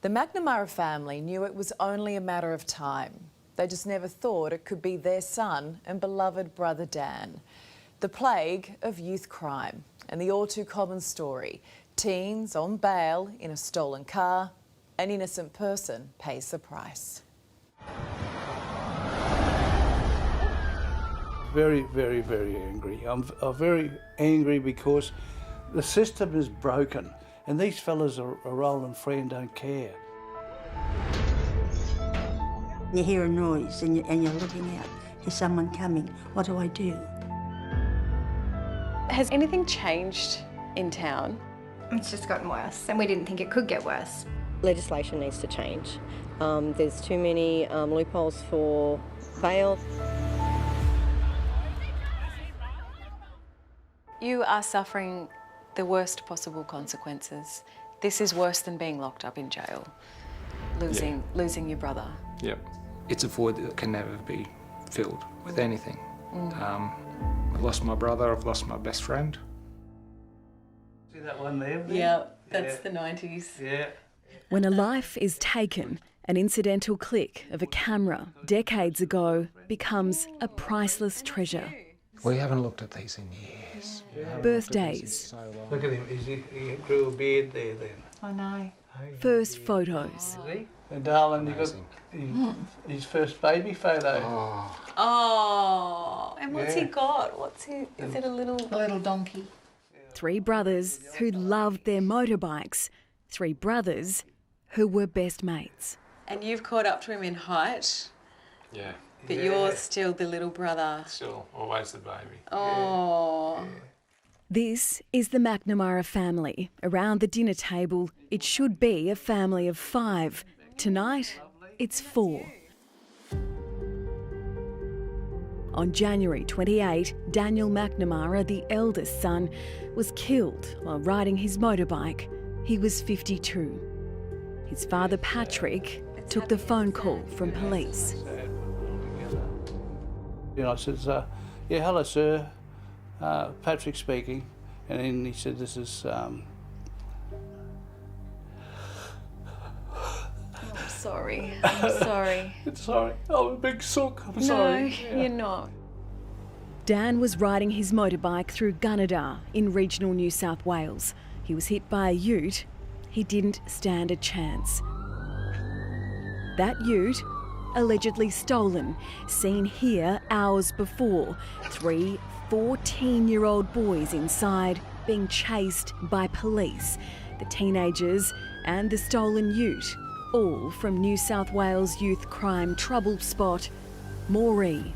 The McNamara family knew it was only a matter of time. They just never thought it could be their son and beloved brother Dan. The plague of youth crime and the all too common story. Teens on bail in a stolen car. An innocent person pays the price. Very, very, very angry. I'm very angry because the system is broken and these fellas are rolling free and don't care. You hear a noise and you're looking out. Is someone coming? What do I do? Has anything changed in town? It's just gotten worse, and we didn't think it could get worse. Legislation needs to change. There's too many loopholes for bail. You are suffering the worst possible consequences. This is worse than being locked up in jail, losing your brother. Yep. It's a void that can never be filled with anything. I've lost my brother, I've lost my best friend. See that one there? Yeah, that's the 90s. Yeah. When a life is taken, an incidental click of a camera decades ago becomes a priceless treasure. We haven't looked at these in years. Birthdays. Look at him, he grew a beard there then. I know. First photos. And darling, you got his first baby photo. Oh, and what's he Yeah. got? Is it a little donkey. Three brothers who loved their motorbikes. Three brothers who were best mates. And you've caught up to him in height, Yeah. but you're still the little brother. Still, always the baby. Oh. This is the McNamara family. Around the dinner table, it should be a family of 5. Tonight, it's 4. On January 28, Daniel McNamara, the eldest son, was killed while riding his motorbike. He was 52. His father, Patrick, took the phone call from police. You know, I said, yeah, hello, sir. Patrick speaking. And then he said, this is... I'm sorry. I'm sorry. Sorry, I'm a big sook. I'm sorry. No, you're not. Dan was riding his motorbike through Gunnedah in regional New South Wales. He was hit by a ute. He didn't stand a chance. That ute, allegedly stolen, seen here hours before. 3 14-year-old boys inside being chased by police. The teenagers and the stolen ute, all from New South Wales youth crime trouble spot, Moree.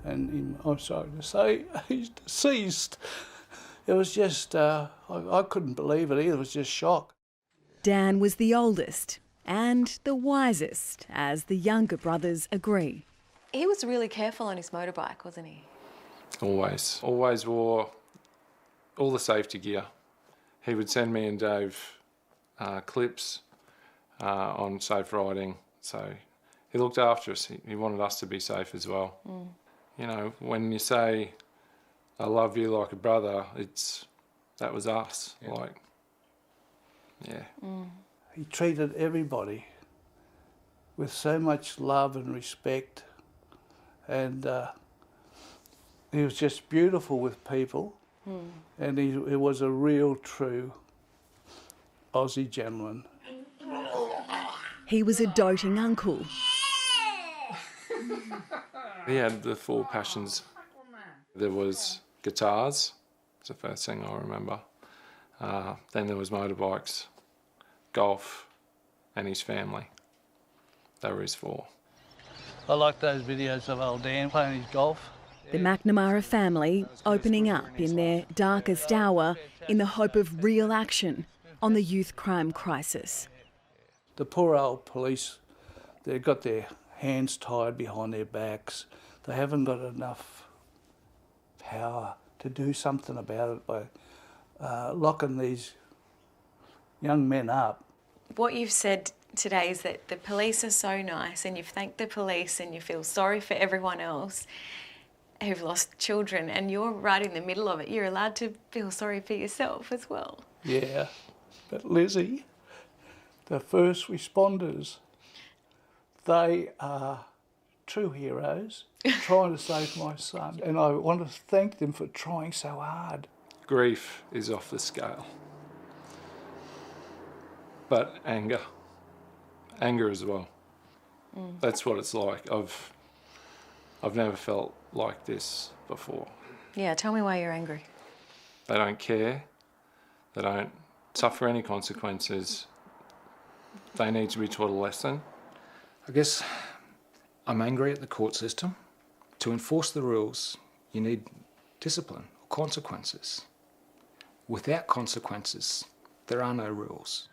And I'm sorry to say, he's deceased. It was just, I couldn't believe it either. It was just shock. Dan was the oldest and the wisest, as the younger brothers agree. He was really careful on his motorbike, wasn't he? Always. Always wore all the safety gear. He would send me and Dave clips on safe riding. So he looked after us. He wanted us to be safe as well. You know, when you say, I love you like a brother, that was us. Yeah. Like, yeah. He treated everybody with so much love and respect, and he was just beautiful with people, and he was a real, true Aussie gentleman. He was a doting uncle. He had the 4 passions. There was guitars, that's the first thing I remember. Then there was motorbikes, golf, and his family. They were his 4. I like those videos of old Dan playing his golf. The McNamara family opening up in their darkest hour in the hope of real action on the youth crime crisis. The poor old police, they've got their hands tied behind their backs. They haven't got enough power to do something about it by locking these young men up. What you've said today is that the police are so nice, and you've thanked the police and you feel sorry for everyone else who've lost children, and you're right in the middle of it. You're allowed to feel sorry for yourself as well. Yeah, but Lizzie, the first responders, they are true heroes trying to save my son, and I want to thank them for trying so hard. Grief is off the scale. But anger as well. That's what it's like. I've never felt like this before. Yeah, tell me why you're angry. They don't care. They don't suffer any consequences. They need to be taught a lesson. I guess I'm angry at the court system. To enforce the rules, you need discipline or consequences. Without consequences, there are no rules.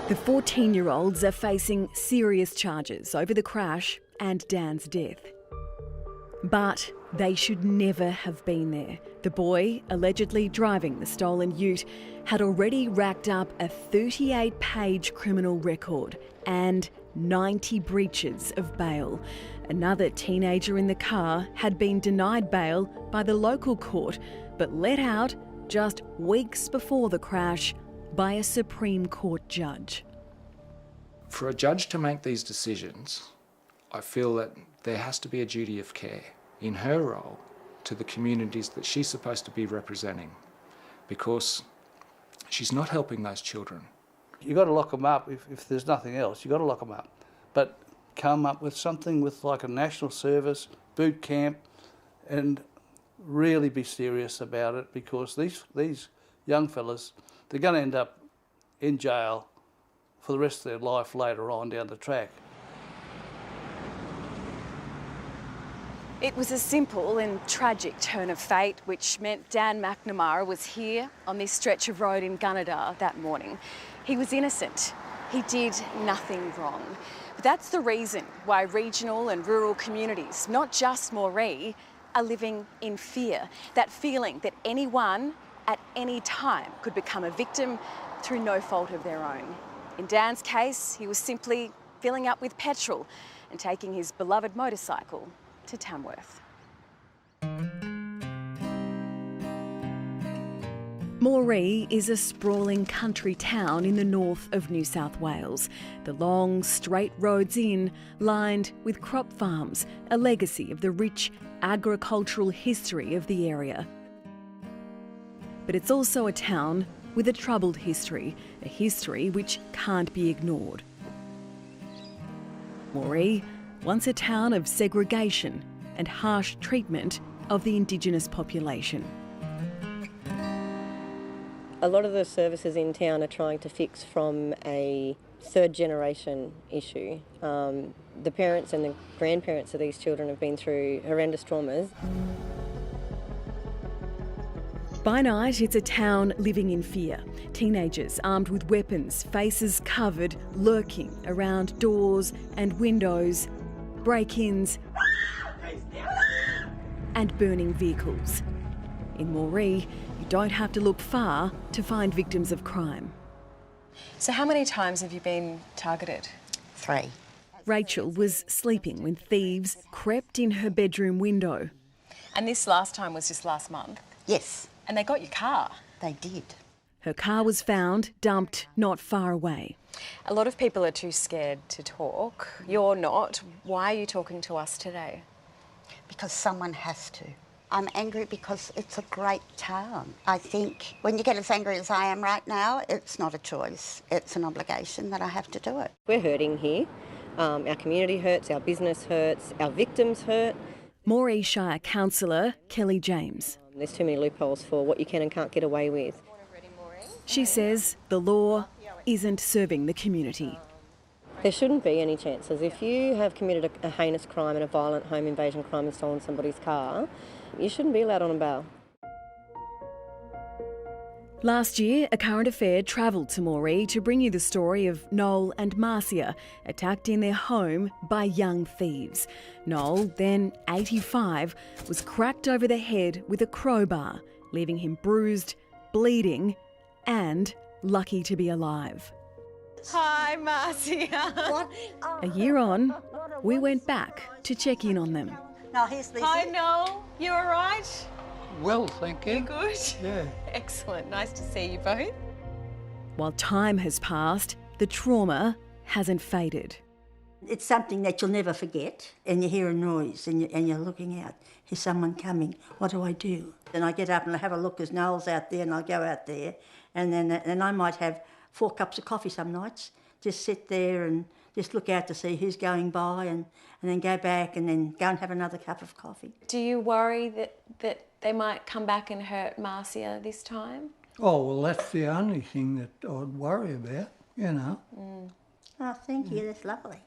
The 14-year-olds are facing serious charges over the crash and Dan's death. But they should never have been there. The boy, allegedly driving the stolen ute, had already racked up a 38-page criminal record and 90 breaches of bail. Another teenager in the car had been denied bail by the local court, but let out just weeks before the crash by a Supreme Court judge. For a judge to make these decisions, I feel that there has to be a duty of care in her role to the communities that she's supposed to be representing, because she's not helping those children. You've got to lock them up if there's nothing else. You've got to lock them up. But come up with something with like a national service, boot camp, and really be serious about it, because these young fellas, they're going to end up in jail for the rest of their life later on down the track. It was a simple and tragic turn of fate which meant Dan McNamara was here on this stretch of road in Gunnedah that morning. He was innocent. He did nothing wrong. But that's the reason why regional and rural communities, not just Moree, are living in fear. That feeling that anyone at any time could become a victim through no fault of their own. In Dan's case, he was simply filling up with petrol and taking his beloved motorcycle to Tamworth. Moree is a sprawling country town in the north of New South Wales. The long, straight roads in, lined with crop farms, a legacy of the rich agricultural history of the area. But it's also a town with a troubled history, a history which can't be ignored. Moree, once a town of segregation and harsh treatment of the Indigenous population. A lot of the services in town are trying to fix from a third generation issue. The parents and the grandparents of these children have been through horrendous traumas. By night, it's a town living in fear. Teenagers armed with weapons, faces covered, lurking around doors and windows, break-ins and burning vehicles. In Moree, you don't have to look far to find victims of crime. So how many times have you been targeted? 3. Rachel was sleeping when thieves crept in her bedroom window. And this last time was just last month? Yes, And they got your car? they did. Her car was found dumped not far away. A lot of people are too scared to talk. You're not. Why are you talking to us today? Because someone has to. I'm angry because it's a great town. I think when you get as angry as I am right now, it's not a choice. It's an obligation that I have to do it. We're hurting here. Our community hurts, our business hurts, our victims hurt. Moree Shire Councillor Kelly James. There's too many loopholes for what you can and can't get away with. She says the law isn't serving the community. There shouldn't be any chances. If you have committed a heinous crime and a violent home invasion crime and stolen somebody's car, you shouldn't be allowed on a bail. Last year, A Current Affair travelled to Moree to bring you the story of Noel and Marcia, attacked in their home by young thieves. Noel, then 85, was cracked over the head with a crowbar, leaving him bruised, bleeding and lucky to be alive. Hi, Marcia. A year on, we went back to check in on them. Now here's Lizzie. Hi, Noel. You all right? Well, thank you. Good? Yeah. Excellent. Nice to see you both. While time has passed, the trauma hasn't faded. It's something that you'll never forget, and you hear a noise and you're looking out. Here's someone coming. What do I do? Then I get up and I have a look as Noel's out there, and I go out there, and then I might have 4 cups of coffee some nights, just sit there and just look out to see who's going by, and then go back and then go and have another cup of coffee. Do you worry that they might come back and hurt Marcia this time? Oh, well, that's the only thing that I'd worry about, you know. Oh, thank you. That's lovely.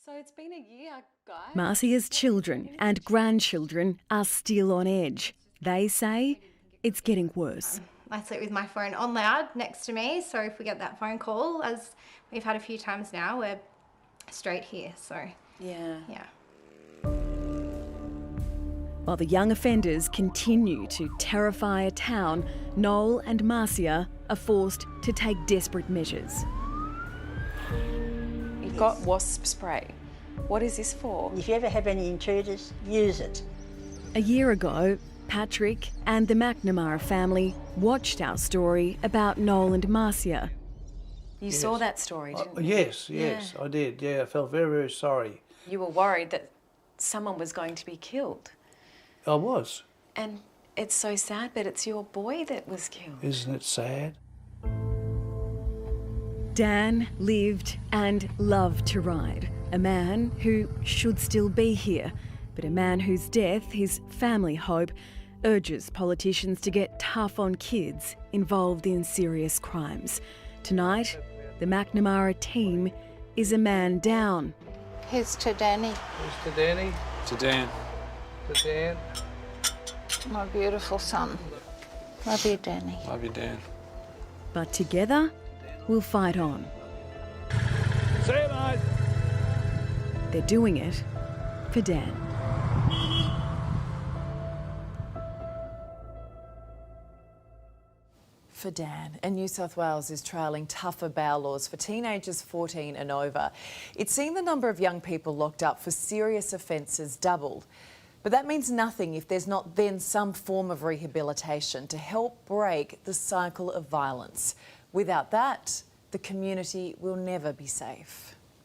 So it's been a year, guys. Marcia's children and grandchildren are still on edge. They say it's getting worse. I sleep with my phone on loud next to me, so if we get that phone call, as we've had a few times now, we're straight here, so Yeah. While the young offenders continue to terrify a town, Noel and Marcia are forced to take desperate measures. You've got wasp spray. What is this for? If you ever have any intruders, use it. A year ago, Patrick and the McNamara family watched our story about Noel and Marcia. You saw that story, didn't you? Yes, I did. Yeah, I felt very, very sorry. You were worried that someone was going to be killed. I was. And it's so sad, but it's your boy that was killed. Isn't it sad? Dan lived and loved to ride. A man who should still be here, but a man whose death his family hope urges politicians to get tough on kids involved in serious crimes. Tonight, the McNamara team is a man down. Here's to Danny, Here's to Danny. To Dan. To Dan. my beautiful son. Love you, Danny. Love you, Dan. But together, we'll fight on. See you, mate. They're doing it for Dan. For Dan, and New South Wales is trialling tougher bail laws for teenagers 14 and over. It's seen the number of young people locked up for serious offences double. But that means nothing if there's not then some form of rehabilitation to help break the cycle of violence. Without that, the community will never be safe.